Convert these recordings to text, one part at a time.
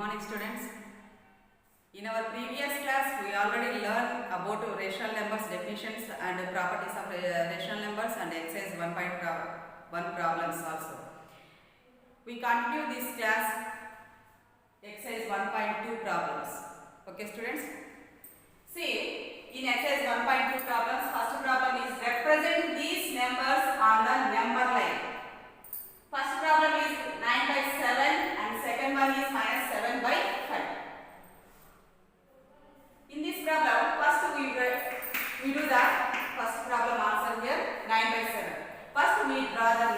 morning, students. In our previous class, we already learned about rational numbers definitions and properties of rational numbers and exercise 1.1 problems also. We continue this class exercise 1.2 problems. Okay, students. See, in exercise 1.2 problems, first problem is represent these numbers on the number line. First problem is 9 by 7 and second one is minus 7 by 5. In this problem, first we do the first problem answer here 9 by 7. First we draw the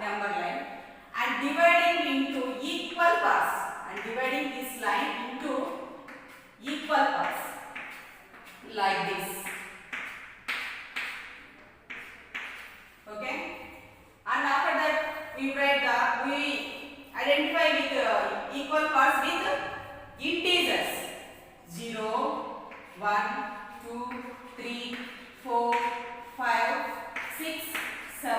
number line. And dividing into equal parts. And dividing this line into equal parts like this. Okay? And after that we identify with equal parts with integers 0, 1, 2, 3, 4, 5, 6, 7,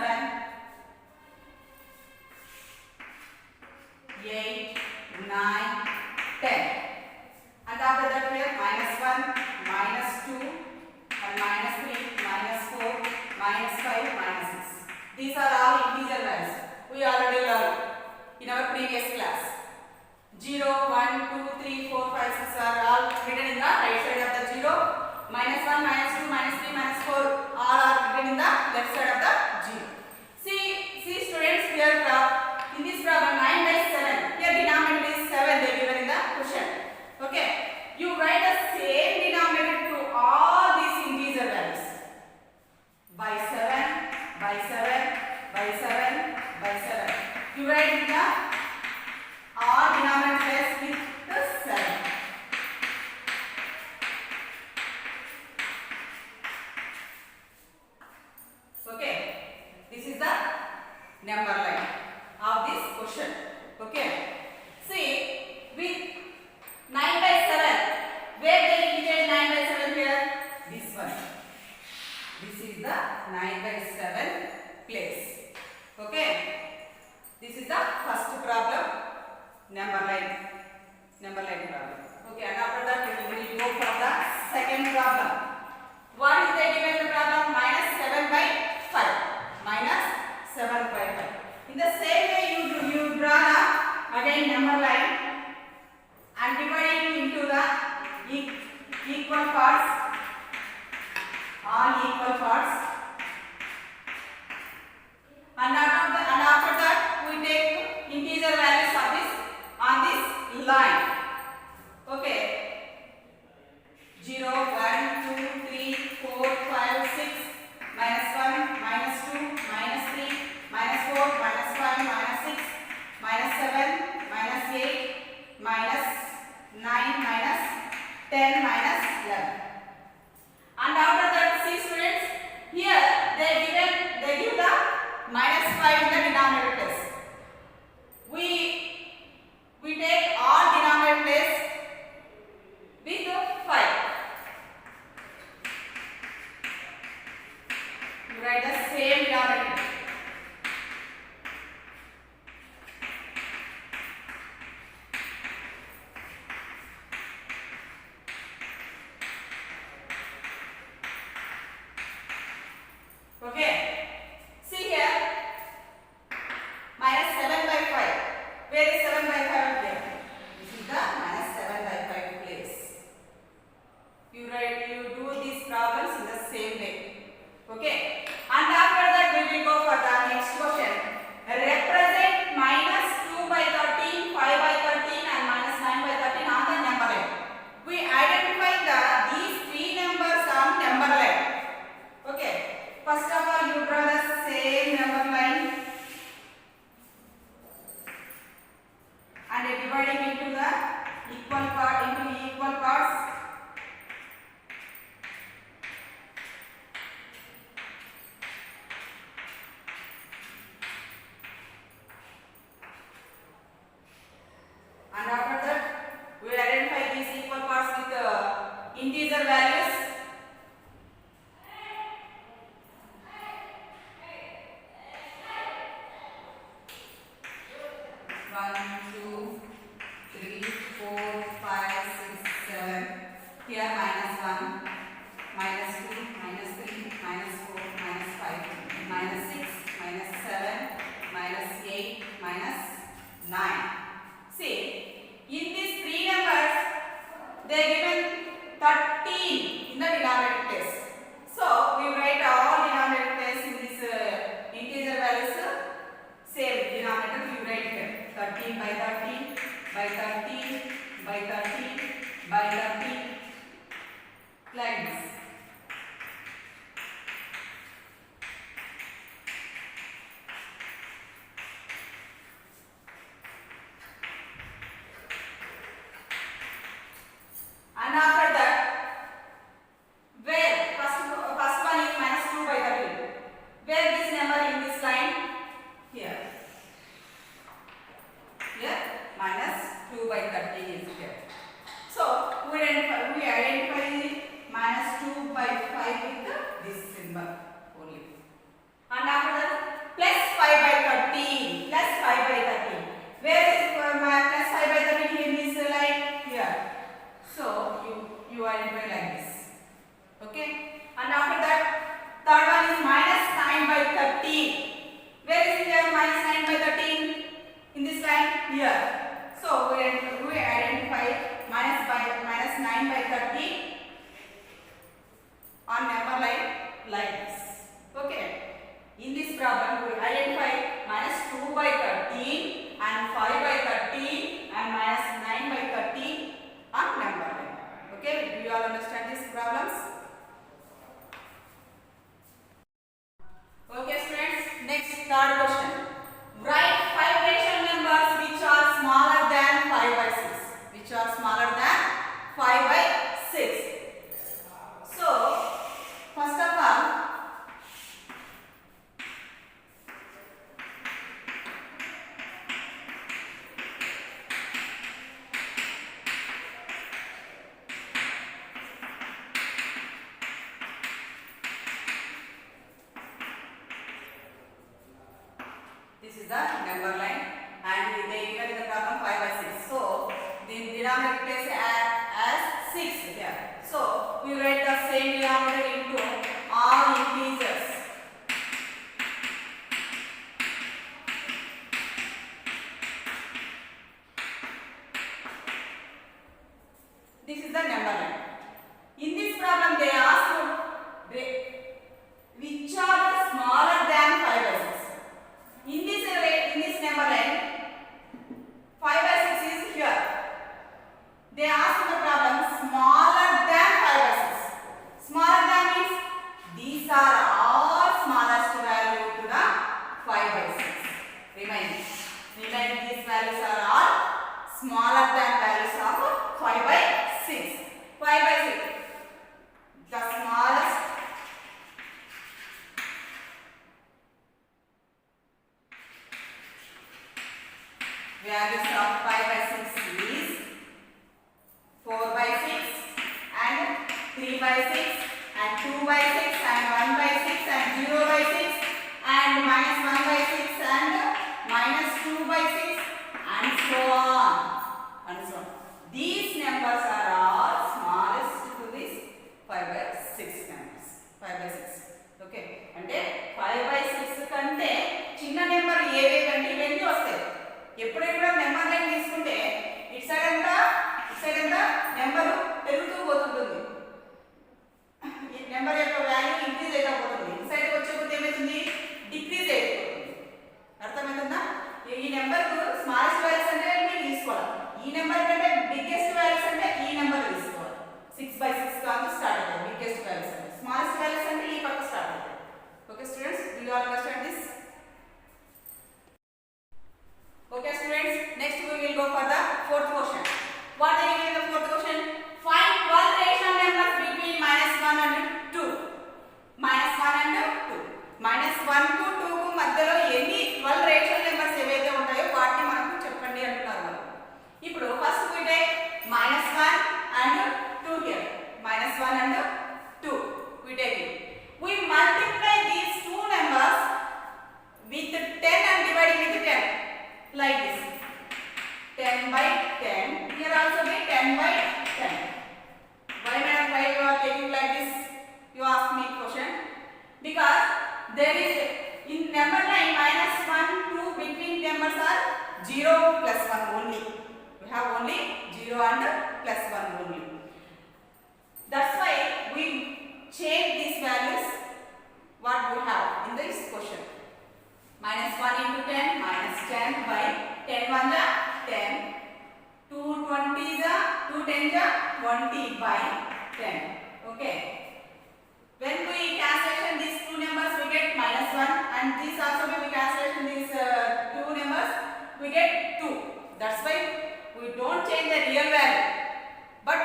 8, 9, 10. And after that here minus 1, minus 2, and minus 3, minus 4, minus 5, minus 6. These are all integer values. We already learned in our previous class. 0, 1, 2, 3, 4, 5, 6 are all written in the right side of the 0. Minus 1, minus 2, minus 3, minus 4 all are written in the left side of the 0. See students, here in this problem 9 by 7. Here denominator is 7 they given in the question. Okay. You write the same denominator to all these integer values. By 7, by 7, by 7, by 7. You write in the all denominators with the 7. Okay. This is the number line of this question. Okay. See, with 9 by 7, where they indicated 9 by 7 here? This one. This is the 9 by 7 place. Okay. This is the first problem, number line problem. Okay, and after that we will go for the second problem. What is the given problem? Minus 7 by 5. Minus 7 by 5. In the same way you draw again number line and dividing into the equal parts, all equal parts. And after that we take integer values of this on this line. Okay. 0, 1, 2, 3, 4, 5, 6, minus 1, minus 2, minus 3, minus 4, minus 5, minus 6, minus 7, minus 8, minus 9, minus 10, minus 11. And after that, see students, here they give the minus 5 in the denominator place. We take all denominator place with 5. You write the same denominator. Okay. See here. Minus 7 by 5. Where is 7 by 5 here? This is the minus 7 by 5 place. You do these problems in the same way. Okay. And after that we will go for the next question. Represent minus 2 by 13, 5 by 13 and minus 9 by 13 on the number line. We identify these three numbers on number line. Okay. First of all, you draw the same number line and dividing into the equal parts. And after that, we will identify these equal parts with integer values. 1, 2, 3, 4, 5, 6, 7. Here -1, -2, -3, -4, -5, -6, -7, -8, -9. See, in these three numbers, they are given 13 in the denominator place. So we write all denominator place in this integer values. Same denominator we write here. 13 by 13 by 13 by 13 by 13 like this. And after that, where first one is -2 by 13. Where this number in this line? Here. Here -2 by 13 is here. So we identify -2 by 5 with this symbol only. And after that, +5 by 13. +5 by 13. Where is +5 by 13 in this line? Here. So you identify like this. Okay. And after that, third one is -9 by 13. Where is here -9 by 13 in this line? Here. So we identify -9 by 13 on number line like this. Okay. In this problem, we identify -2 by 13 and 5 by 13 and -9 by 13 on number line. Okay. Do you all understand these problems? Okay, students. Next, third question. Write 5 rational numbers which are smaller than 5 by 6. Which are smaller than 5 by 6. So, first of all, this is the number line and they given in the problem 5 by 6. So the denominator place as 6 here. So we write the same denominator into all integers. This is the number line. In this problem they ask which are the smaller than 5 by 6. In this number line, 5 by 6 is here. They ask the problem smaller than 5 by 6. Smaller than means these are all smallest value to the 5 by 6. Remind these values are all smaller than values of 5 by 6. 5 by 6. The smallest values of 5 by 6 is 4 by 6 and 3 by 6 and 2 by 6 and 1 by 6 and 0 by 6 and -1 by 6 and -2 by 6 and so on. These numbers are all smallest to this 5 by 6 numbers. 5 by 6. Okay. అంటే 5 by 6 కంటే చిన్న number ఏవేవంటే ఇవన్నీ వస్తాయి. ఎప్పుడైనా number line తీసుకుంటే ఇటు side అంతా number పెరుగుతూ పోతుంటుంది. ఈ నెంబర్ యొక్క వాల్యూ ఇంక్రీజ్ అవుతా పోతుంది. ఇటు సైడ్ వచ్చేప్పుడు ఏమవుతుంది? డిక్రీజ్ అయిపోతుంది. అర్థమవుతుందా? ఈ నెంబర్ స్మాలెస్ట్ వాల్యూస్ అంటే మీరు తీసుకోవాలి. ఈ నెంబర్ కంటే బిగ్గెస్ట్ వాల్యూస్ అంటే ఈ నెంబర్ తీసుకోవాలి. 6 by 6 కాదు స్టార్ట్ అవుతాయి బిగ్గెస్ట్ వాల్యూస్ అంటే. స్మాలెస్ట్ వాల్యూస్ అంటే ఈ పక్క స్టార్ట్ అవుతాయి. Okay students, do you understand this? Okay students, next we will go for the fourth question. What are you in the fourth question? Find 12 rational numbers between -1 and 2. -1 and 2. -1 to 2 కు మధ్యలో ఎన్ని 12 rational numbers ఏవైతే ఉంటాయో వాటిని మనకు చెప్పండి అంటున్నారు వాళ్ళు. ఇప్పుడు first we take -1 and 2 here. -1 and 2 we take it. We multiply these two numbers with 10 and dividing with 10 like this. 0 plus 1 only. We have only 0 and plus 1 only. That's why we change these values what we have in this question. Minus 1 into 10, minus 10 by 10 1 the 10. 2 20 the 2 10 the 20 by 10. Okay. When we cancellation these two numbers, we get minus 1, and this also when we cancellation these two numbers, we get 2. That's why we don't change the real value, but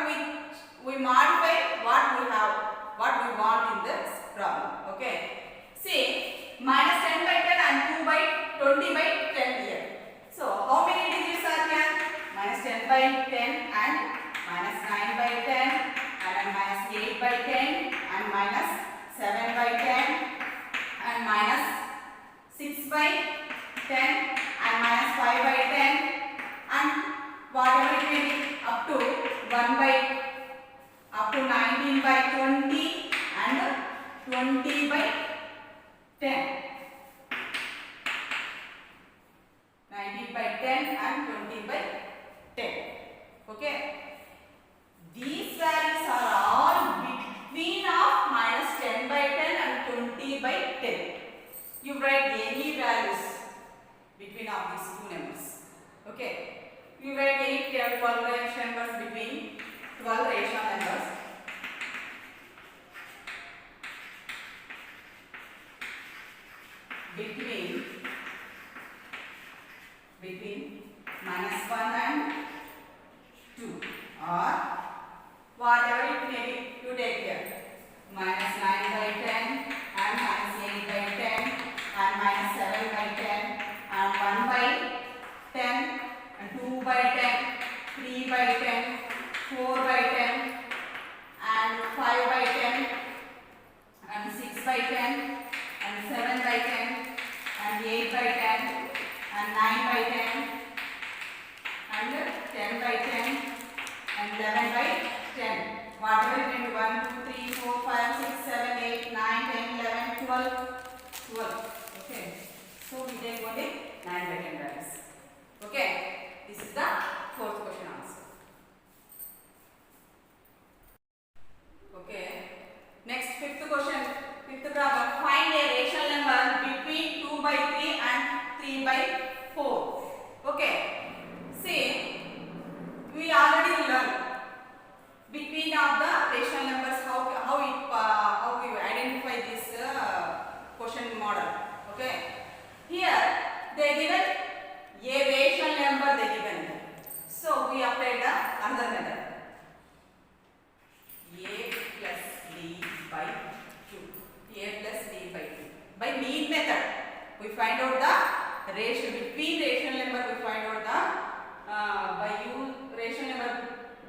we modify what we have, what we want in this problem. Okay. See, minus 10 by 10 and 2 by 20 by 10 here. So how many digits are here? Minus 10 by 10 and minus 9 by 10 and minus 8 by 10 and minus 7 by 10 and minus 6 by 10 and minus 5 by 10 and whatever it may be up to 1 by up to 19 by 20 and 20 by 10. 19 by 10 and 20 by 10. Okay. These values are all between of minus 10 by 10 and 20 by 10. You write any values between of these two numbers. Okay. You write any 12 rational numbers between 12 rational numbers. Between minus 1 and 2 or whatever it may be, you take here. Minus 9 by 10 and minus 8 by 10 and minus 7 by 10 and 1 by 10 and 2 by 10, 3 by 10, 4 by 10 and 5 by 10 and 6 by 10 and 7 by 10 and 8 by 10 and 9 by 10 and 10 by 10 and 11 by 10. Whatever it may be, 1, 2, 3, 4, 5, 6, 7, 8, 9, 10, 11, 12, 12. Okay. So we take only 9 by 10 values. Okay. This is the fourth question answer. Okay. Next, fifth question. Fifth problem. Find a rational number between 2 by 3 and 3 by 4. Okay. See, we already learned between of the rational numbers how we identify this question model. Okay. Here they given a rational number they given. So we applied the another method. A plus b by 2. A plus b by 2. By mean method, we find out the ratio between rational number. We find out the rational number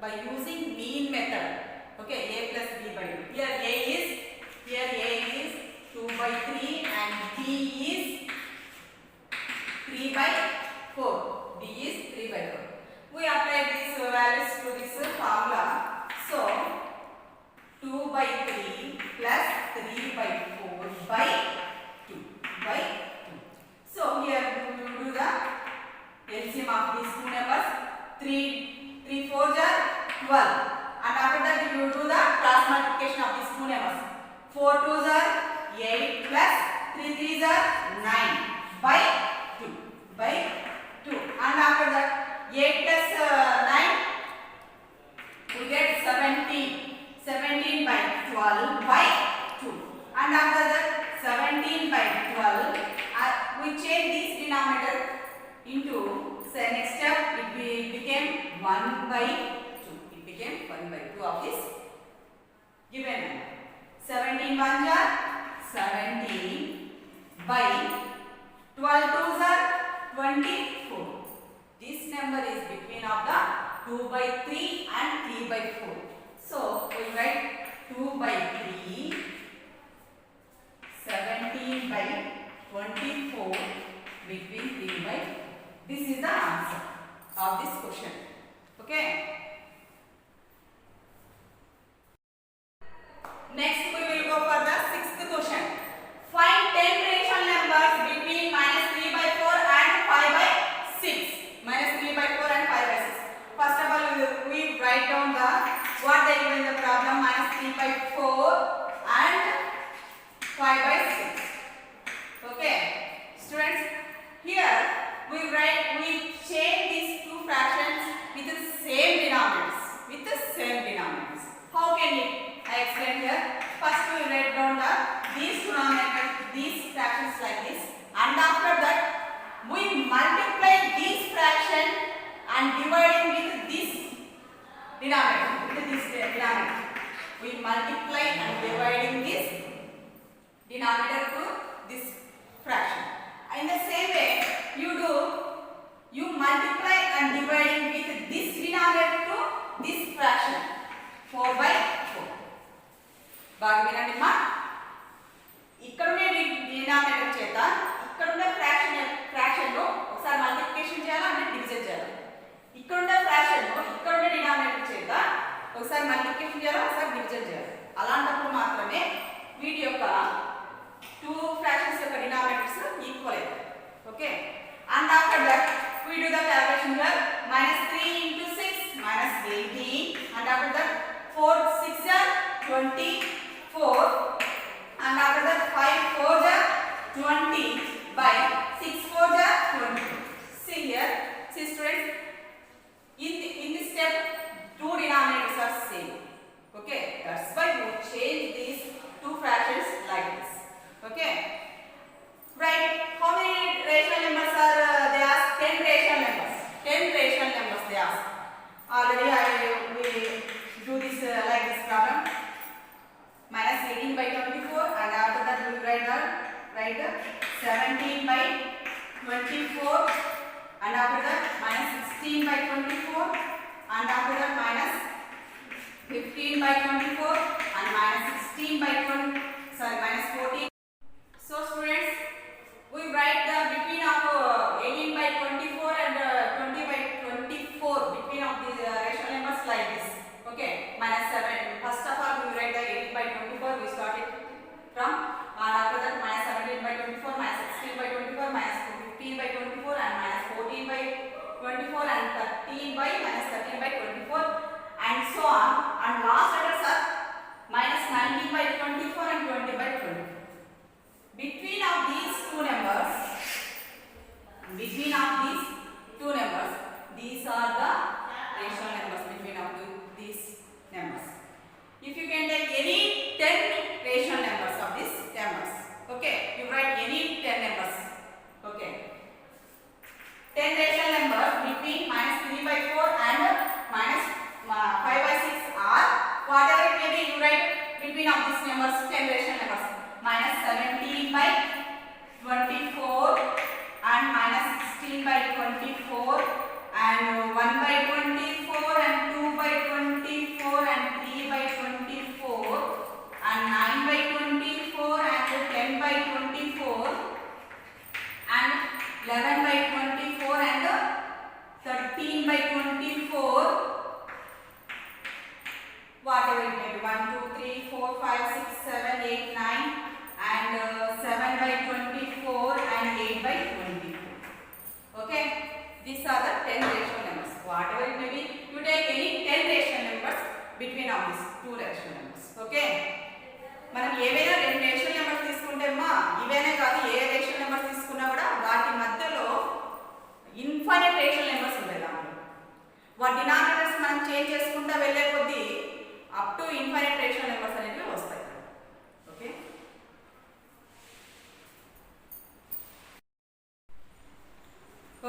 by using mean method. Okay, a plus b by 2. Here a is 2 by 3 and b is 3 by 4. B is 3 by 4. We apply these values to this formula. So 2 by 3 plus 3 by 4 by 2 by 2. So here we will do the LCM of these two numbers. 3 4s are 12, and after that we will do the cross multiplication of these two numbers. 4 2s are 8 plus 3 3s are 9 by 2 by 2, and after that 8 plus 9 we get 17 by 12 by 2, and after that 17 by 12 we change this denominator into, so next step it became 1 by 2. It became 1 by 2 of this given number. 17 1s are 17 by 12 2s are 24. This number is between of the 2 by 3 and 3 by 4. So we write 2 by 3, 17 by 24 between 3 by 4. This is the answer of this question. Okay. Next we will go for the sixth question. Find 10 rational numbers between minus 3 by 4 and 5 by 6. subtraction here. Minus 3 into 6 minus 18, and after that 4 6 are 24, and after that 5 4 are 20 by 6 4 are 20. See here, see students, in this step two denominators are same. Okay, that's why we change these two fractions like this. Okay, right? How many rational numbers are they asked? 10 rational numbers. 10 rational numbers they asked. Already we do this like this problem. Minus 18 by 24, and after that we write 17 by 24, and after that minus 16 by 24, and after that minus 15 by 24, and minus 16 by minus 14. So students, we write the between of 18 by 24 and 20 by 24 between of these rational numbers like this. Okay, minus 7. First of all, we write the 18 by 24. We start it from, and after that minus 17 by 24, minus 16 by 24, minus 15 by 24, and minus 14 by 24, and 13 by minus 13 by 24, and so on. And last letters are minus 19 by 24 and 20 by 24. Between of these two numbers, these are the rational numbers between of these numbers. If you can take any 10 rational numbers of these numbers, okay, you write any 10 numbers. Okay, 10 rational numbers between minus 3 by 4 and minus 5 by 6 are whatever it may be, you write between of these numbers 10 rational numbers. Minus 17 by 24 and minus 16 by 24 and 1 by 24 and 2 by 24 and 3 by 24 and 9 by 24 and 10 by 24 and 11 by 24 and 13 by 24, whatever it may be, 1 2 3 4 5 6 7 8 9 and 7 by 24 and 8 by 24. Okay, these are the 10 rational numbers. Whatever it may be, you take any 10 rational numbers between of these two rational numbers. Okay, మనం ఏవైనా రెండు rational numbers తీసుకుంటే అమ్మా, ఇవేనే కాదు a rational numbers తీసుకున్నా కూడా వాటి మధ్యలో ఇన్ఫైనైట్ రేషనల్ నెంబర్స్ ఉంటాయి. దాంట్లో వాటి డినామినేటర్స్ మనం చేంజ్ చేసుకుంటా వెళ్ళే కొద్దీ up to infinite rational numbers అనేవి వస్తాయి. Okay,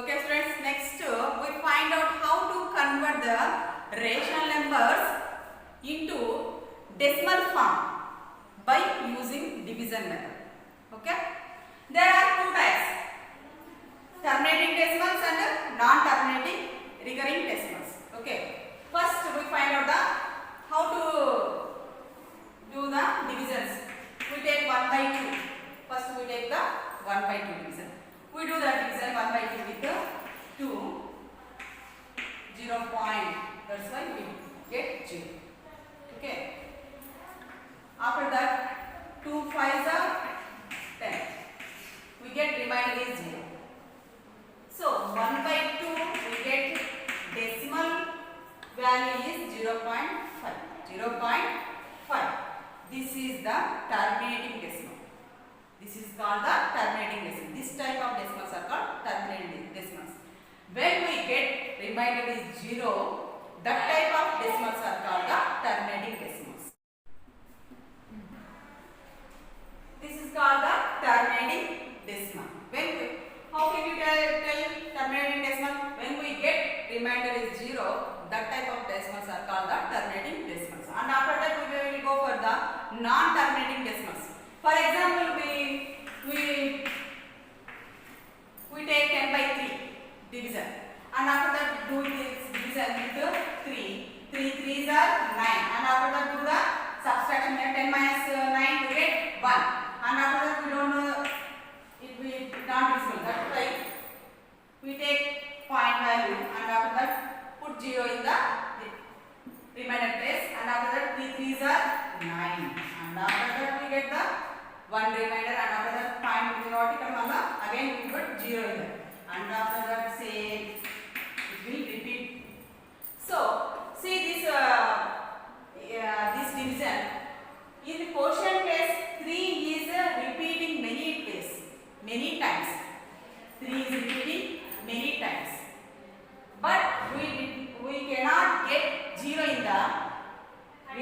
okay students, next we find out how to convert the rational numbers into decimal form by using division method. Okay, there are two types, terminating decimals and non-terminating recurring decimals. Okay, first we find out the how to do the divisions. We take 1 by 2. First we take the 1 by 2 division. We do the division 1 by 2 with the 2, 0 point. That's why we get 0. Okay. After that, 2 5s are 10. We get remainder is 0. So 1 by 2 we get decimal value is 0.5. 0.5. This is the terminating decimal. This is called the terminating decimal. This type of decimals are called terminating decimals. When we get remainder is 0, that type of decimals are called the terminating decimals. This is called the terminating decimal. How can you tell terminating decimal? When we get remainder is 0, that type of decimals are called the terminating decimals. And after that we will go for the non-terminating decimals. For example, we take 10 by 3 division, and after that do this division with 3. 3 3s are 9, and after that do the subtraction. 10 minus 9 we get 1, and after that we don't know it will not visible. That's why we take point value, and after that put 0 in the remainder place, and after that 3 3s are 9, and after that we get the 1 remainder, and after that point we got it again we put 0 in there, and after that say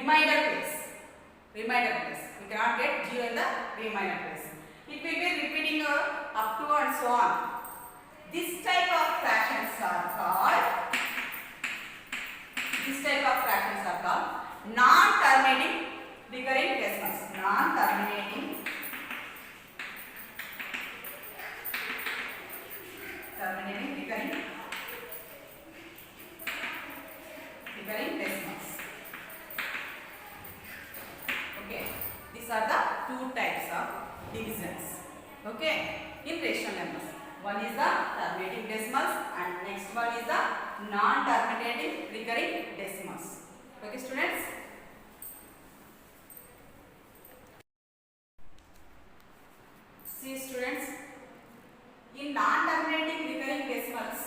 remainder place. Remainder place. We cannot get 0 in the remainder place. It will be repeating up to and so on. This type of fractions are called non-terminating recurring decimals. Non-terminating recurring decimals. Okay, these are the two types of divisions. Okay, in rational numbers. One is the terminating decimals and next one is the non-terminating recurring decimals. Okay, students. See, students, in non-terminating recurring decimals,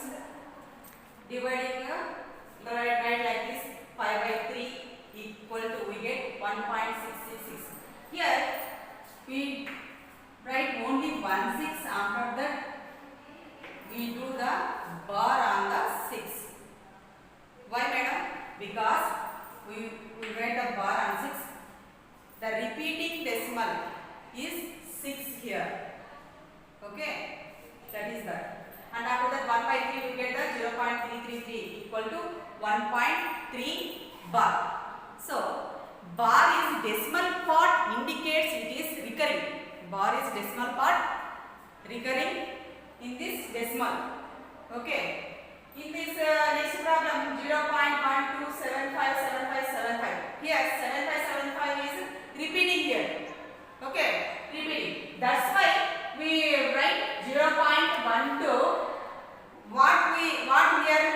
dividing right like this, 5 by 3 equal to, we get 1.666. Here we write only 1/6. After that we do the bar on the 6. Why, madam? Because we write the bar on 6. The repeating decimal is 6 here. Okay, that is that. And after that 1 by 3 we get the 0.333 equal to 1.3 bar. So bar is decimal part, indicates it is recurring. Bar is decimal part, recurring in this decimal. Okay, in this next problem 0.12757575. Here 7575 is repeating here. Okay, repeating. That's why we write 0.12. What here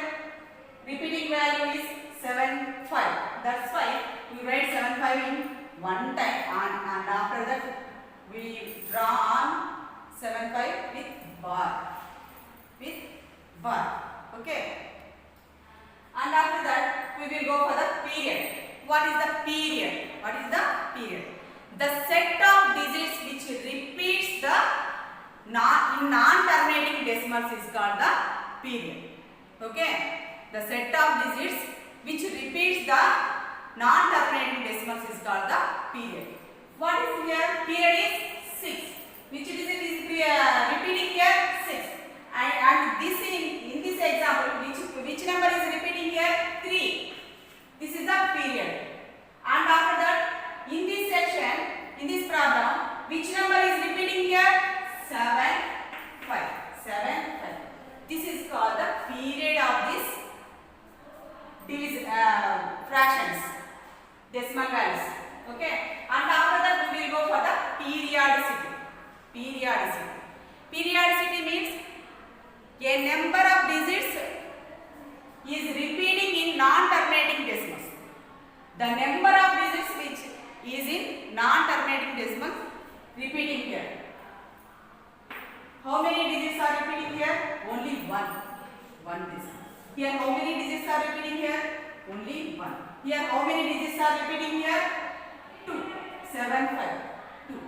repeating value is 75. That's why we write 75 in one time, and after that we draw on 75 with bar. Okay, and after that we will go for the period. What is the period? The set of digits which repeats the non-terminating decimals is called the period. Okay, the set of digits which repeats the non-terminating decimals is called the period. What is here? Period is 6. Which digit is repeating here? 6. And this in this example, which number is repeating here? 3. This is the period. And after that, in this section, in this problem, which number is repeating here? 7, 5. This is called the period of this fractions, decimal values. Okay, and after that we will go for the periodicity. Periodicity means a number of digits is repeating in non-terminating decimals. The number of digits which is in non-terminating decimals repeating here. How many digits are repeating here? Only one digit. Here how many digits are repeating here? Only 1. Here how many digits are repeating here? 2. 7, 5. 2.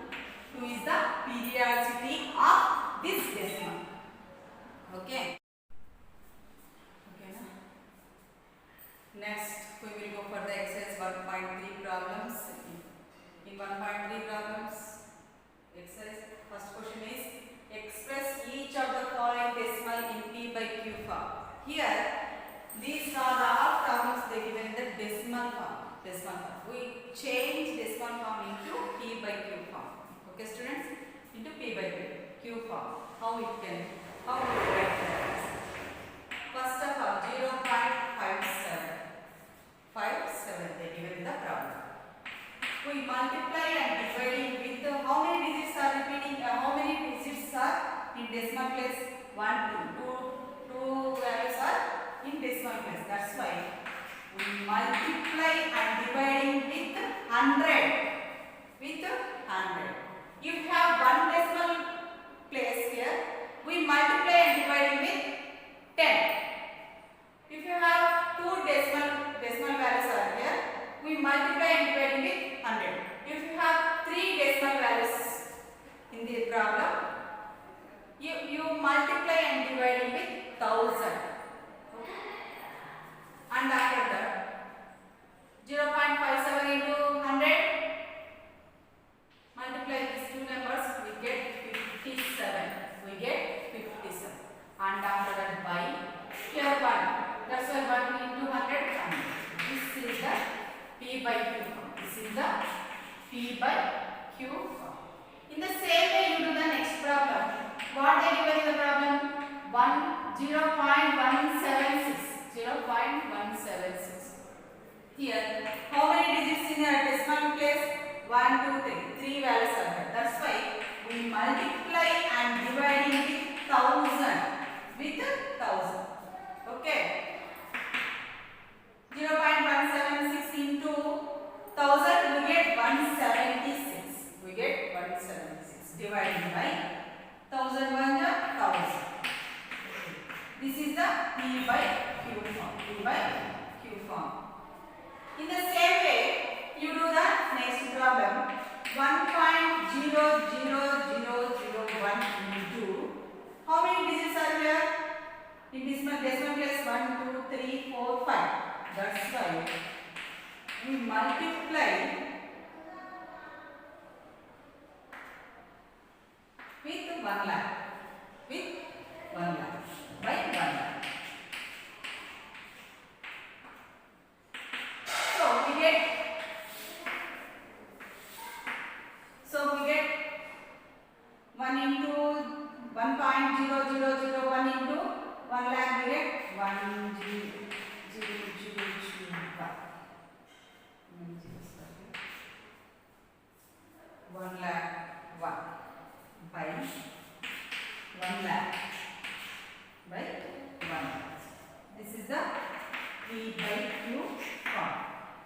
2 is the periodicity of this decimal. Okay. Next we will go for the exercise 1.3 problems. In 1.3 problems, exercise first question is express each of the following decimal in P by Q form. Here these are all problems they given the decimal form. We change decimal form into P by Q form. Okay, students, into P by Q form. How we write that? First of all, 0.57 they given the problem. We multiply and dividing with how many digits are repeating? How many digits are in decimal place? 1, 2. Two values are in decimal place. That's why we multiply and dividing with 100. If you have one decimal place here, we multiply and dividing with 10. If you have two decimal values are here, we multiply and dividing with 100. If you have three decimal values in the problem, you multiply and dividing with 1000. Okay? And after that 0.57 into 1, 2, 3. 3 values are there. That's why we multiply and dividing with 1000. With 1000. Okay. 0.176 into 1000, we get 176. We get 176 divided by 1000 1 1000. This is the P by Q form. P by Q form. In the same way, you do the next problem. 1.00001 into how many digits are here? In decimal place 1, 2, 3, 4, 5. That's why we multiply with 1 lakh. With 1 lakh by 1 lakh. So we get 1 into 1.0001 into 1 lakh, we get 1 lakh 1 by 1 lakh by 1. This is the P by Q form.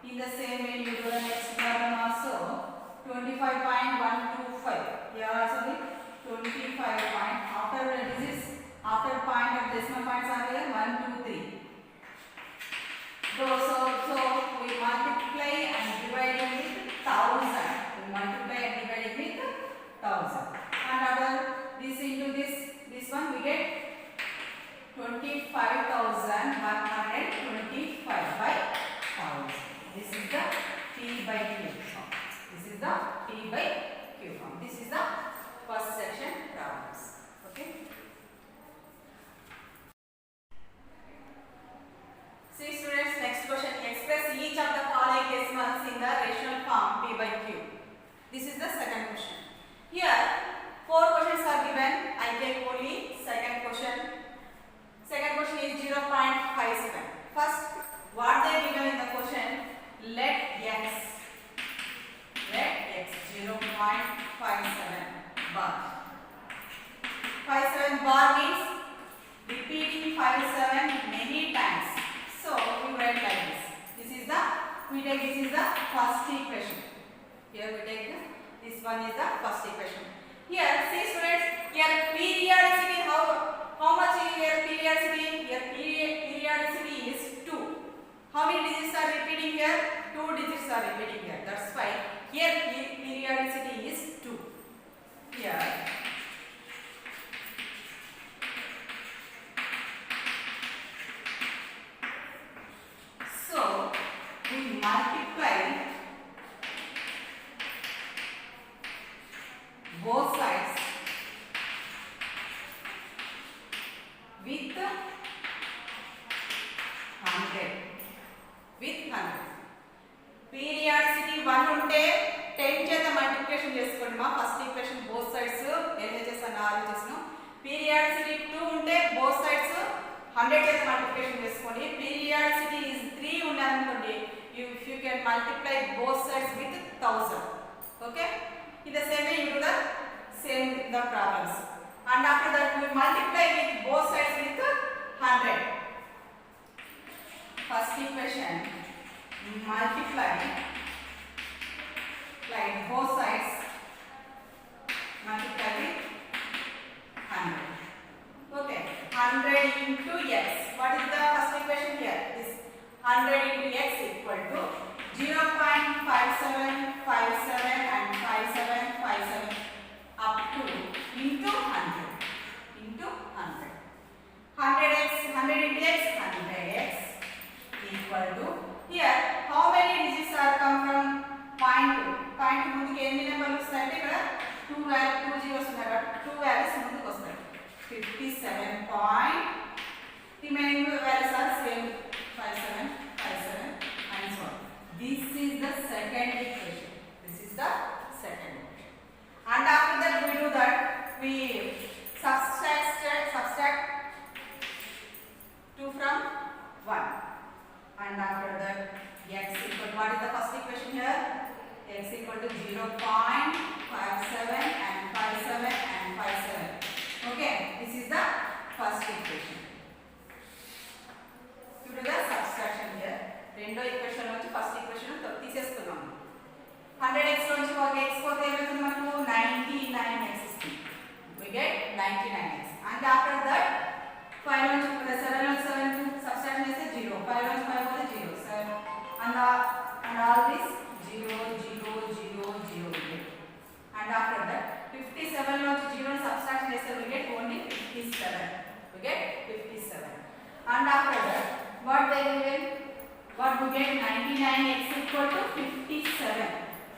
In the same way, you do the next problem also. 25.125. Here also the 25 point. After the digits, after point of decimal points are here 1, 2, 3. So we multiply and divide it with 1000. We multiply and divide it with 1000. And after this into this one, we get 25,125 by 1000. This is the P by Q form. This is the P by Q form. This is the first section problems. Okay. See students, next question. Express each of the following decimals in the rational form P by Q. This is the second question. Here 4 questions are given. I take only second question. Second question is 0.57. First, what they given in the question? Let x 0.57 bar. 57 bar means repeating 57 many times. So we write like this. This is the first equation. Here we take this one is the first equation. Here see students, here periodicity, how much is here periodicity? Here periodicity is 2. How many digits are repeating here? 2 digits are repeating here. That's why here periodicity is 2. Here so we multiply both sides with 100. With 100. Periodicity 1 ఉంటే 10 చేత multiplication చేసుకోండి మా first equation both sides LHS and RHS ను. Periodicity 2 ఉంటే both sides 100 చేత multiplication చేసుకోండి. Periodicity is 3 ఉండాలనుకోండి, if you can multiply both sides with 1000. Okay, in the same way you do the same the problems, and after that we multiply with both sides with 100. First equation multiply like both sides multiply with 100. Okay, 100 into x. What is the first equation here? This 100 into x equal to 0.5757 and 5757 up to into 100 into 100. 100x 100 into x 100x equal to here how many digits are come from point ముందుకు ఎన్ని నెంబర్లు వస్తాయంటే ఇక్కడ 2 zeros ఉన్నాయి కాబట్టి 2 values ముందుకు వస్తాయి. 57 point remaining values are same 57 57 and so on. This is the second equation. This is the second equation. And after that we do that we subtract 2 from 1. And after that x equal, what is the first equation here? x equal to 0.57 and 57 and 57. Okay, this is the first equation. To do the subtraction here, రెండో equation నుంచి first equation తీసేస్తున్నాము. 100x నుంచి ఒక x పోతే ఏమవుతుంది మనకు 99x ఇస్తుంది. We get 99x. And after that 5 నుంచి 7 నుంచి 7 subtraction చేస్తే 0. 5 నుంచి 5 పోతే 0. 7 and all this 0 0 0 0 0. And after that 57 నుంచి 0 subtraction చేస్తే we get only 57. We get 57. And after that what we get 99x equal to 57.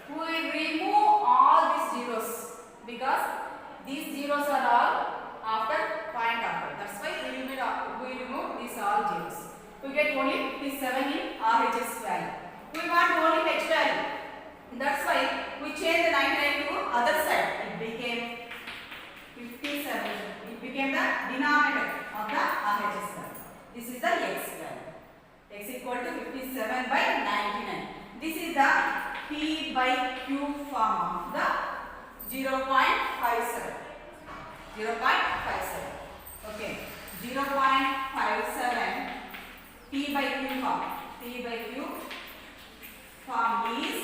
We will remove all these zeros because these zeros are all after point after. That's why we remove these all zeros. We get only 57 in RHS value. We want only H value. That's why we change the 99 to other side. It became 57. It became the denominator of the RHS value. This is the x value. X equal to 57 by 99. This is the P by Q form of the 0.57. 0.57. Okay. 0.57 P by Q form. P by Q form is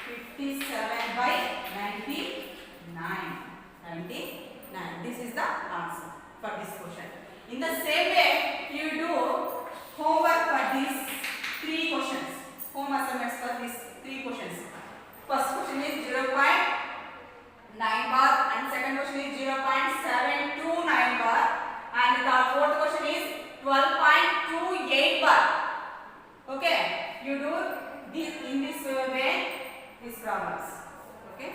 57 by 99. 99. This is the answer for this question. In the same way, you do homework for these 3 questions. Home assignments for these 3 questions. First question is 0.9 bar and second question is 0.729 bar and the fourth question is 12.28 bar. Okay, you do this in this way these problems. Okay.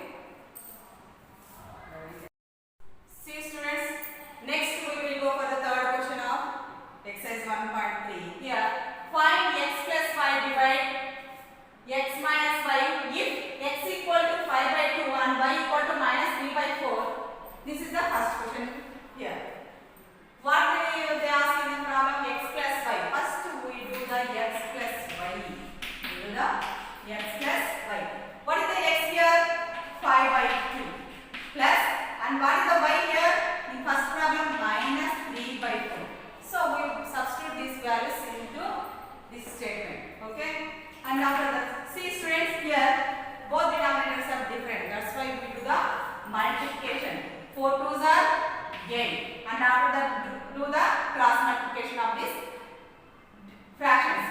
See students, next we will go for the third question of exercise 1.3. Here, find x plus 5 divide x minus 5 if x equal to 5 by 2 and y equal to minus 3 by 4. This is the first question here. What they ask in the problem x plus 5. First we do the x plus y. We do the x plus y. What is the x here? 5 by 2 plus and what is the y here? In first problem minus 3 by 4. So we substitute these values into this statement. Okay. And after that, see students here, both denominators are different. That's why we do the multiplication. 4 2s are 8. And after that, do the cross multiplication of these fractions.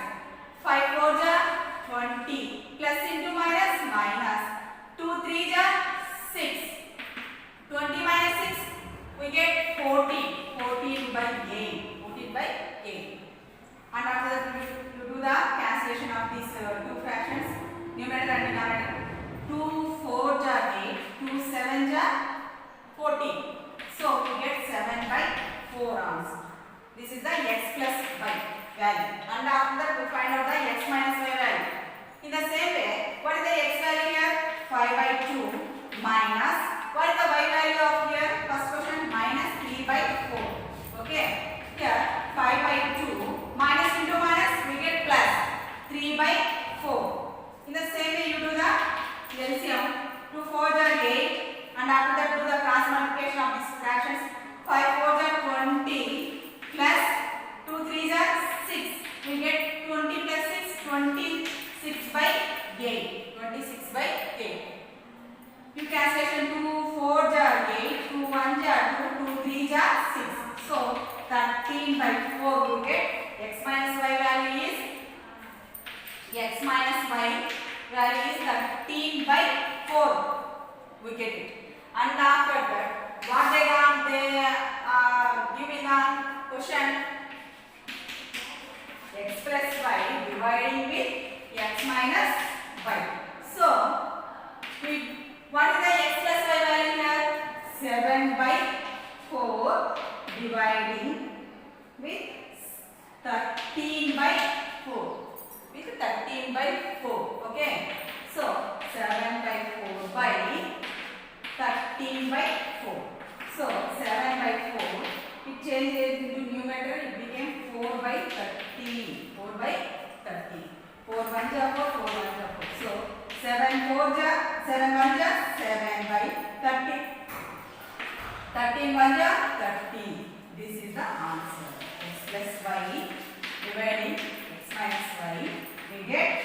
5 4s are 20. Plus into minus minus. 2 3s are 6. 20 minus 6, we get 14. 14 by 8. 14 by 8. And after that, you do the cancellation of these two fractions, numerator and denominator. 2 4s are 8, 2 7s are 14. So we get 7 by 4 answer. This is the x plus y value. And after that, we find out the x minus y value. In the same way, what is the x value here? 5 by 2 minus, what is the y value of here? First question, minus 3 by 4. Okay. Here 5 by 2 minus into minus we get plus 3 by 4. In the same way you do the LCM. 2 4s are 8 and after that do the cross multiplication of these fractions. 5 4s are 20 plus 2 3s are 6. We get 20 plus 6, 26 by 8. 26 by 8. You cancellation 2 4s are 8, 2 1s are 2, 2 3s are 6. So 13 by 4 we get x minus y value is 13 by 4. We get it. And after that, what they got? They are giving a question x plus y dividing with x minus y. So what is the x plus y value here? 7 by 4 dividing with 13 by 4. With 13 by 4. Okay. So 7 by 4 by 13 by 4. So 7 by 4. It changes into numerator. It became 4 by 13. 4 by 13. 4 1s are 4. 4 1s are 4. So 7 4 4 ja, 7 1 ja, 7 by 30. 13 1 ja, 30. This is the answer. X plus y dividing x minus y. We get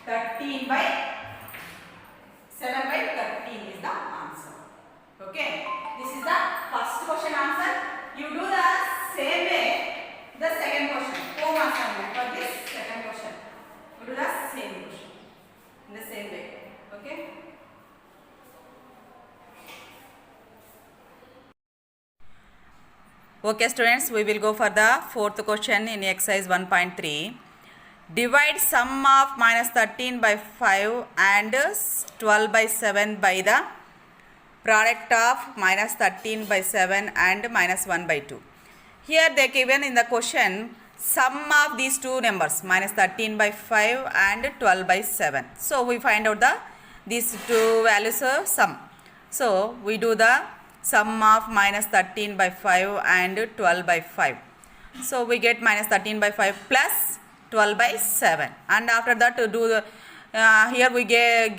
13 by 7 by 13 is the answer. Okay. This is the first question answer. You do the same way the second question. Home assignment for this second question. You do the same question in the same way. Okay. Okay students, we will go for the fourth question in exercise 1.3. Divide sum of minus 13 by 5 and 12 by 7 by the product of minus 13 by 7 and minus 1 by 2. Here they given in the question sum of these two numbers minus 13 by 5 and 12 by 7. So we find out these two values of sum. So we do the sum of minus 13 by 5 and 12 by 5. So we get minus 13 by 5 plus 12 by 7, and after that to do the here we take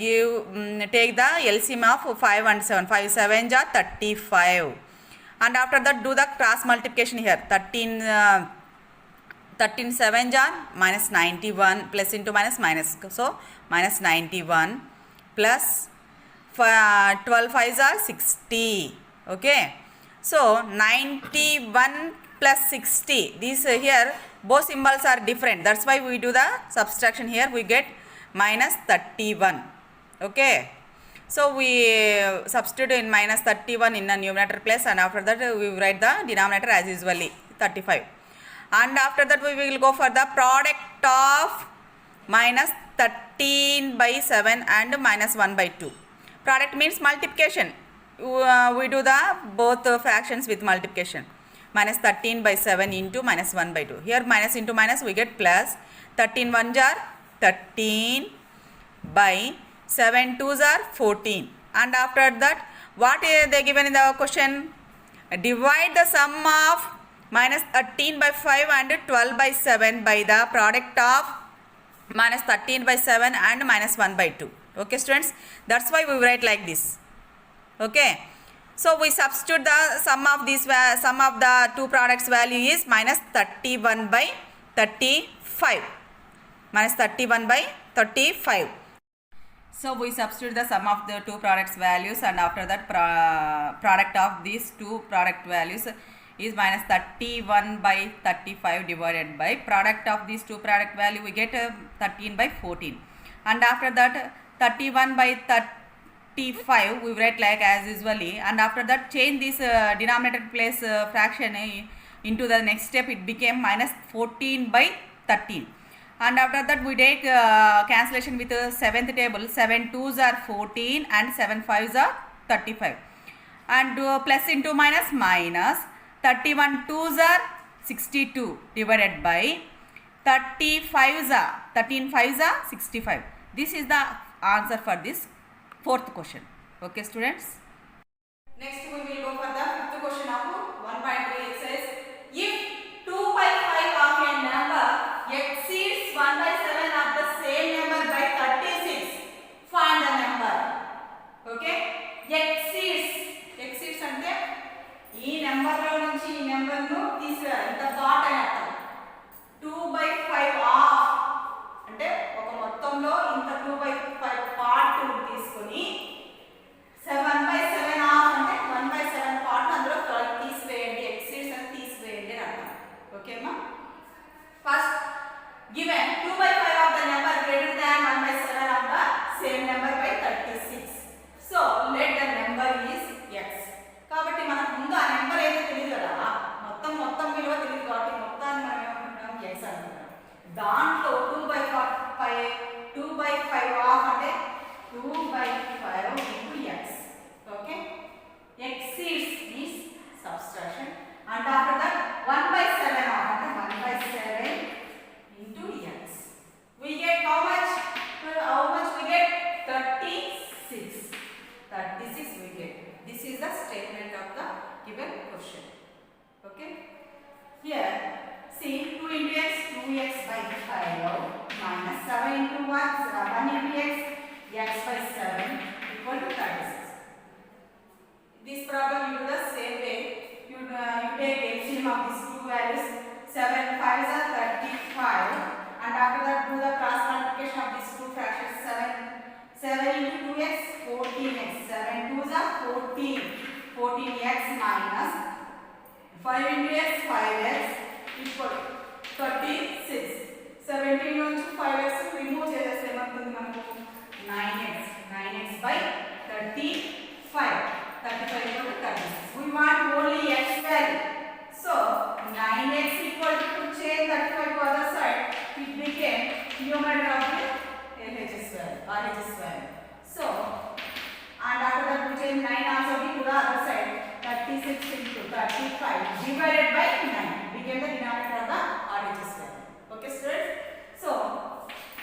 the LCM of 5 and 7. 5 7 are 35, and after that do the cross multiplication here. 13 7 are minus 91, plus into minus minus, so minus 91 plus 12 5 are 60. Okay, so 91 plus 60, these here both symbols are different, that's why we do the subtraction here. We get minus 31. Okay, so we substitute in minus 31 in the numerator place, and after that we write the denominator as usually 35, and after that we will go for the product of minus 13 by 7 and minus 1 by 2. Product means multiplication. We do the both fractions with multiplication. Minus 13 by 7 into minus 1 by 2. Here minus into minus we get plus. 13 1s are 13 by 7 2s are 14. And after that what is they given in the question? Divide the sum of minus 13 by 5 and 12 by 7 by the product of minus 13 by 7 and minus 1 by 2. Okay students, that's why we write like this. Okay, so we substitute the sum of the two products value is minus 31 by 35. Minus 31 by 35. So we substitute the sum of the two products values, and after that product of these two product values is minus 31 by 35 divided by product of these two product value we get 13 by 14, and after that 31 by 35 we write like as usually, and after that change this denominator place fraction into the next step. It became minus 14 by 13, and after that we take cancellation with the seventh table. 7 2s are 14 and 7 5s are 35, and plus into minus minus. 31 2s are 62 divided by 13 5s are 65. This is the answer for this fourth question. Okay students. Next we will go for the fifth question of 1.3. It says if 2 by 5 of a number exceeds 1 by 7 of the same number by 36, find the number. Okay, exceeds అంటే ఈ number లో నుంచి ఈ number ను తీసివేయాలి. ఇంత part అని అర్థం. 2 by 5 ఆఫ్ అంటే ఒక మొత్తంలో ఇంత 2 by 5 పార్ట్ తీసుకొని 7 by 7 ఆఫ్ అంటే 1 by 7 పార్ట్ అందులో తీసివేయండి. ఎక్సీడ్స్ అని తీసివేయండి అని అర్థం. ఓకేమా? First given 2 by 5 of the number greater than 1 by 7 of the same number by 36. So let the number is x. కాబట్టి మనకు ముందు ఆ నెంబర్ అయితే తెలియదు కదా, మొత్తం విలువ తెలియదు కాబట్టి మొత్తాన్ని మనం ఏమనుకుంటాం x అనుకుంటాం. దాంట్లో 2 by 5 ఆఫ్ అంటే 2 by 5 into x. Okay, exceeds means subtraction, and after that 1 by 7 off అంటే 1 by 7 into x. We get how much we get 36 we get. This is the statement of the given question. Okay, here see 2 into x 2x by 5 minus 7 into 1 into x x by 7 equal to 36. This problem you do the same way. You take LCM of these two values. 7 5s are 35, and after that do the cross multiplication of these two fractions. 7 into 2x 14x. 7 2s are 14. 14x minus 5 into x 5x equal to 36. 17 నుంచి 5x remove చేసేస్తే ఏమవుతుంది మనకు 9x. 9x by 35. 35 equal to 36. We want only x value. So 9x equal to change 35 to other side. It became numerator of the LHS value, RHS value. So and after that we change 9 also to the other side. 36 into 35 divided by 9 became the denominator of the RHS value. Okay students? So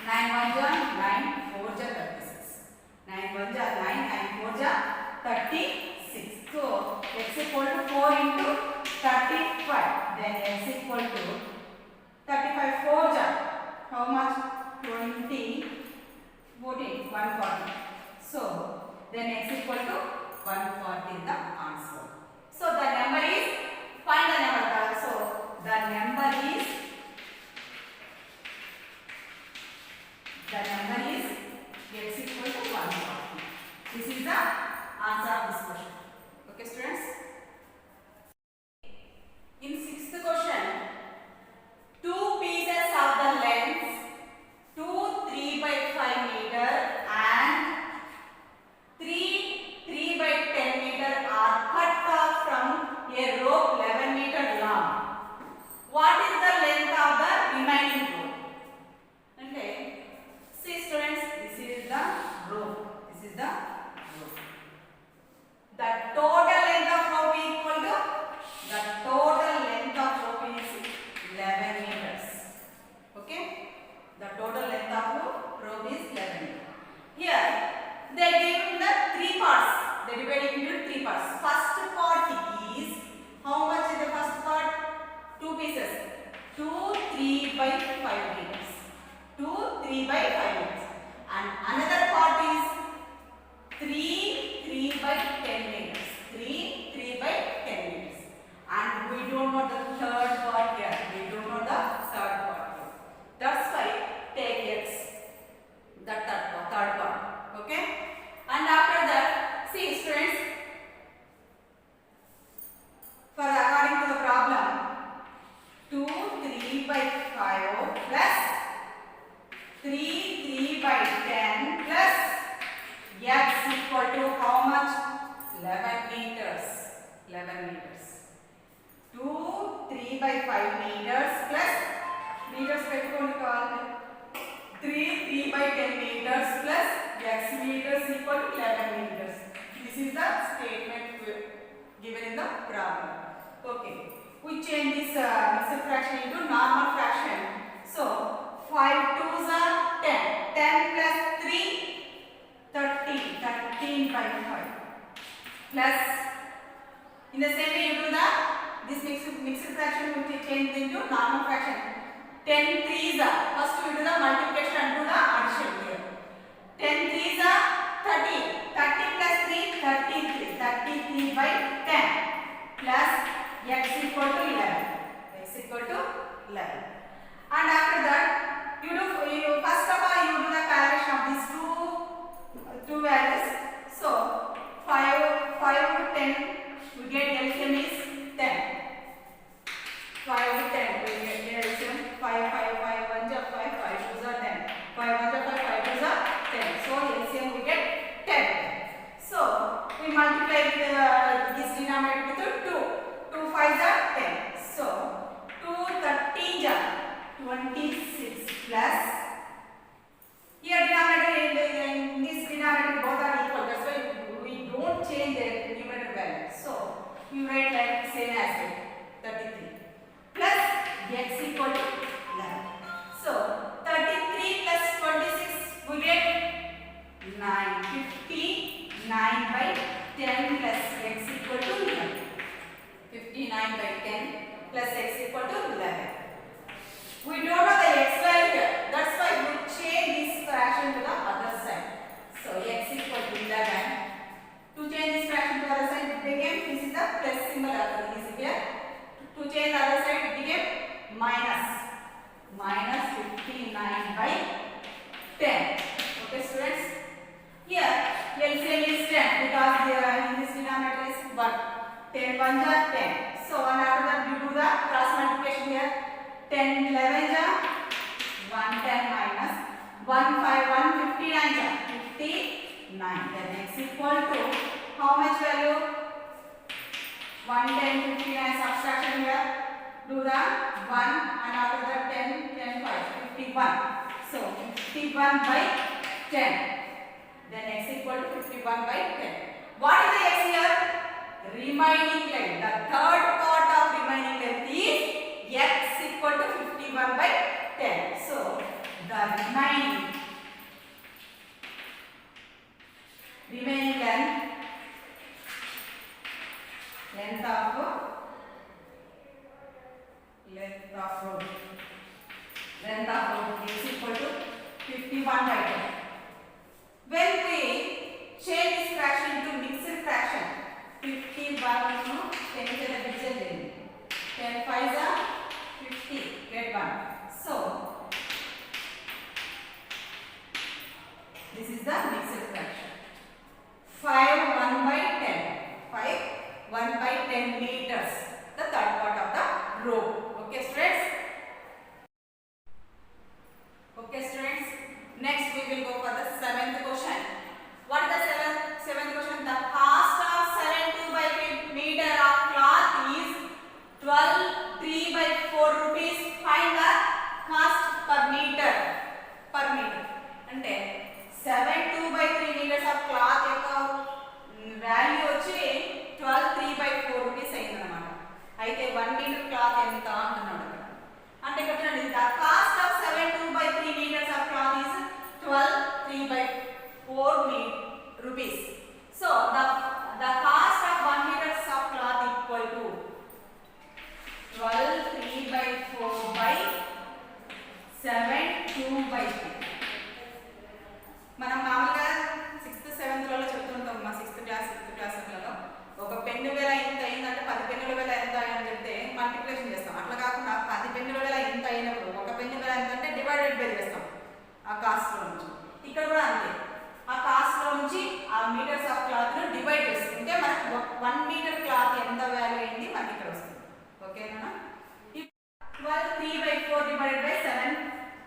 9 1 ja 9 4 ja 36. 9 1 ja 9 9 4 ja 36. So x equal to 4 into 35. Then x equal to 35 4 ja how much? 20 14 140. So then x equal to 140 is the answer. So the number is, find the number. So the number is x equal to 140. This is the answer of this question. Okay students? In sixth question, two pieces of the length 3 by 5 meter and 3 by 10 meter are cut off from a rope 11 meter long. What is the length of the remaining rope? Okay. See students, this is the rope. This is the rope. The total length of rope is equal to, the total length of rope is 11 meters. Okay. The total length of rope is 11 meters. Here they give the three parts. They divide it into three parts. First part is, how much is the first part? Two pieces. 2 3 by 5 meters. 2 3 by 5 meters. And another part is 3 by 10 meters. 3 by 10 meters. And we don't know the third part here. We don't know the third part here. That's why take x. The third part. Okay? And after that, see students, for according to the problem, 2 3 by 5 plus 3 by 10 plus x equal to how much? 11 meters. 11 meters. 2 3 by 5 meters plus meters పెట్టుకోండి కావాలి. 3 by 10 meters plus x meters equal to 11 meters. This is the statement given in the problem. Okay. We change this mixed fraction into normal fraction. So 5 2s are 10. 10 plus 3 13. 13 by 5 plus, in the same way you do the this mixed fraction will change into normal fraction. 10 3s are, first we do the multiplication and do the addition here. 10 3s are 30. 30 plus 3 33. 33 by 10 plus x equal to 11. X equal to 11. And after that by 10. Okay, students. Here LCM is 10 because in this denominator is 1. 10 ones are 10. So and after that we do the cross multiplication here. 10 11 are 110 minus 1 5 1 59 are 59. Then x equal to how much value? 110 59 subtraction here. Do the 1 and after that 10 10 5 51. So 51 by 10. Then x equal to 51 by 10. What is the x here? Remaining length. The third part of remaining length is x equal to 51 by 10. So the remaining length of road is equal to 51 by 10. When we change this fraction into mixed fraction, 51 no, 10 is the division. 10 5 is 50, get 1. So this is the mixed fraction. 5 1 by 10. 5 1 by 10 meters. The third part of the row. Okay, students. Okay, students. Next we will go for the seventh question. What is the seventh question? The cost of 72 by 5 meter of cloth is 12 3 by 4 rupees. Find the cost per meter. అంటే 72 by 3 meters of cloth యొక్క value వచ్చి 12 3 by 4 rupees అయిందన్నమాట. అయితే 1 metre cloth ఎంత అంటున్నాడు అక్కడ. అంటే ఇక్కడ చూడండి, the cost of 72 by 3 meters of cloth is 12 3 by 4 rupees. So the cost of 1 meters of cloth equal to 12 3 by 4 by 7 2 by 3. మనం మామూలుగా 6th 7th లలో చెప్తుంటాం. మా 6th క్లాస్ 5th క్లాస్లలో ఒక పెన్ను వేల ఇంత అయిందంటే 10 పెన్నుల వేల ఎంత అని చెప్తే మల్టిప్లికేషన్ చేస్తాం. అట్లా కాకుండా 10 పెన్నుల వేల ఇంత అయినప్పుడు ఒక పెన్ను వేల ఎంత అంటే డివైడెడ్ బై చేస్తాం ఆ కాస్ట్ లో నుంచి. ఇక్కడ కూడా అంతే, ఆ కాస్ట్ లో నుంచి ఆ మీటర్స్ ఆఫ్ క్లాత్ ను డివైడ్ చేసుకుంటే మనకు 1 మీటర్ క్లాత్ ఎంత వాల్యూ అయింది మనకి ఇక్కడ వస్తుంది. ఓకేనా? 12 3 by 4 divided by 7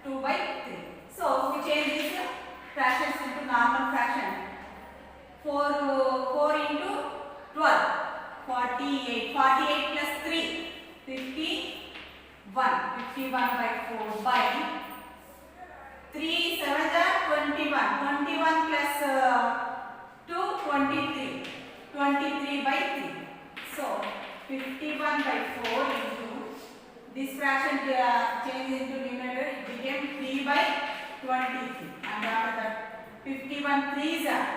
2 by 3. So we change this fractions into normal fraction. 4 into 12 48. 48 plus 3 51. 51 by 4 by 3 7 are 21. 21 plus 2 23. 23 by 3. So 51 by 4 into this fraction change into numerator, it became 3 by 23. And after that 51 3s are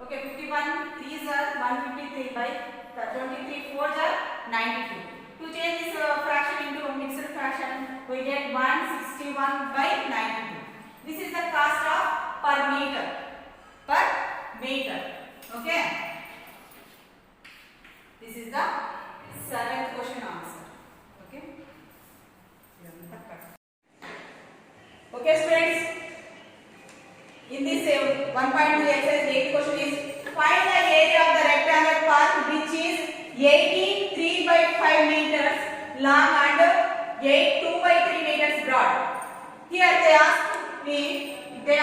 okay, 51 3s are 153 by 23 4s are 92. To change this fraction into mixed fraction, we get 161 by 92. This is the cost of per meter. Okay, this is the 7th question answer. Okay, okay students, in this 1.2 exercise 8th question is find the area of the rectangular path which is 83 by 5 meters long and 2 by 3 meters broad. Here they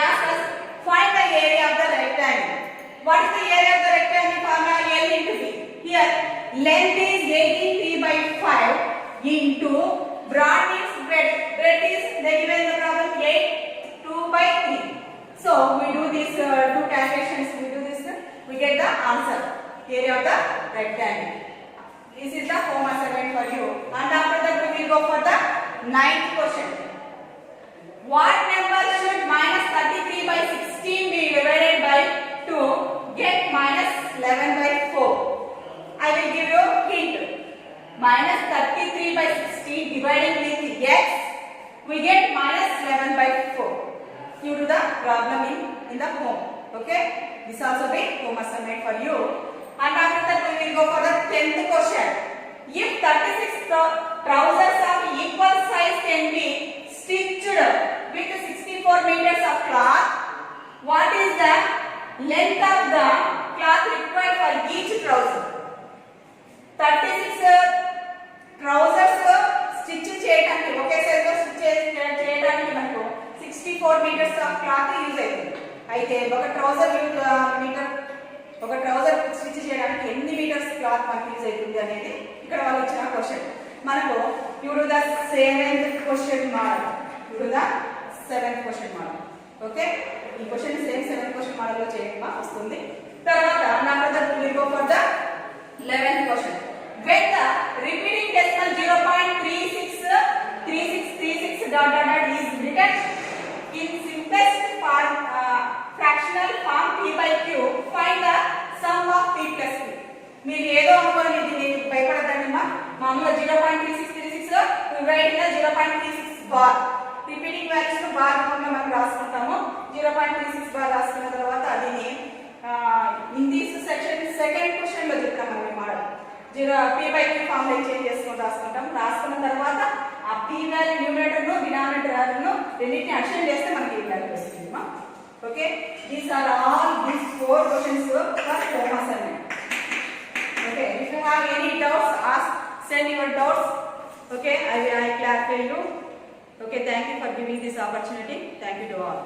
ask us find the area of the rectangle. What is the area of the rectangle? Formula L into B. Here length is 83 by 5 into broad means breadth is they given the problem 2 by 3. So we do this two calculations. We get the answer, area of the rectangle. This is the home assignment for you. And after that we will go for the 9th question. What number should minus 33 by 16 be divided by 2 get minus 11 by 4? I will give you a hint. Minus 33 by 16 divided with x, we get minus 11 by 4. You do the problem in the home. Okay, this also be home assignment for you. And after that we will go for the 10th question. If 36 trousers of equal size can be cloth, what is the length of the cloth required for each trouser? 36 trousers stitch చేయడానికి ఒకే size లో stitch చేయడానికి మనకు 64 metres of cloth use అవుతుంది. అయితే ఒక trouser stitch చేయడానికి ఎన్ని metres cloth మనకు యూజ్ అవుతుంది అనేది ఇక్కడ వాళ్ళు ఇచ్చిన క్వశ్చన్. మనకు you do the seventh question model. Okay, ఈ question same seventh question model లో చేయగా వస్తుంది. తర్వాత నా brother will go for the 11th క్వశ్చన్. When the repeating decimal 0.3636 is written in simplest form, fractional form p by q, find the sum of p plus q. మీరు ఏదో అనుకోండి, దీన్ని భయపడదండి. మామూలుగా 0.3636 we write in the 0.36 bar. Repeating values ను bar రూపంలో మనం రాసుకుంటాము. 0.36 బార్ రాసుకున్న తర్వాత దీన్ని in this section second question లో చెప్తాం మనం model. p by q form లో చేంజ్ చేసుకొని రాసుకున్న తర్వాత ఆ p వాల్యూ న్యూమరేటర్ ను డినామినేటర్ ను రెండింటిని అడిషన్ చేస్తే మనకి ఈ వాల్యూ వస్తుంది. Okay, these are all these 4 questions for home assignment. Okay, if you have any doubts ask, send your doubts. Okay, I clarify you. Okay, thank you for giving this opportunity. Thank you to all.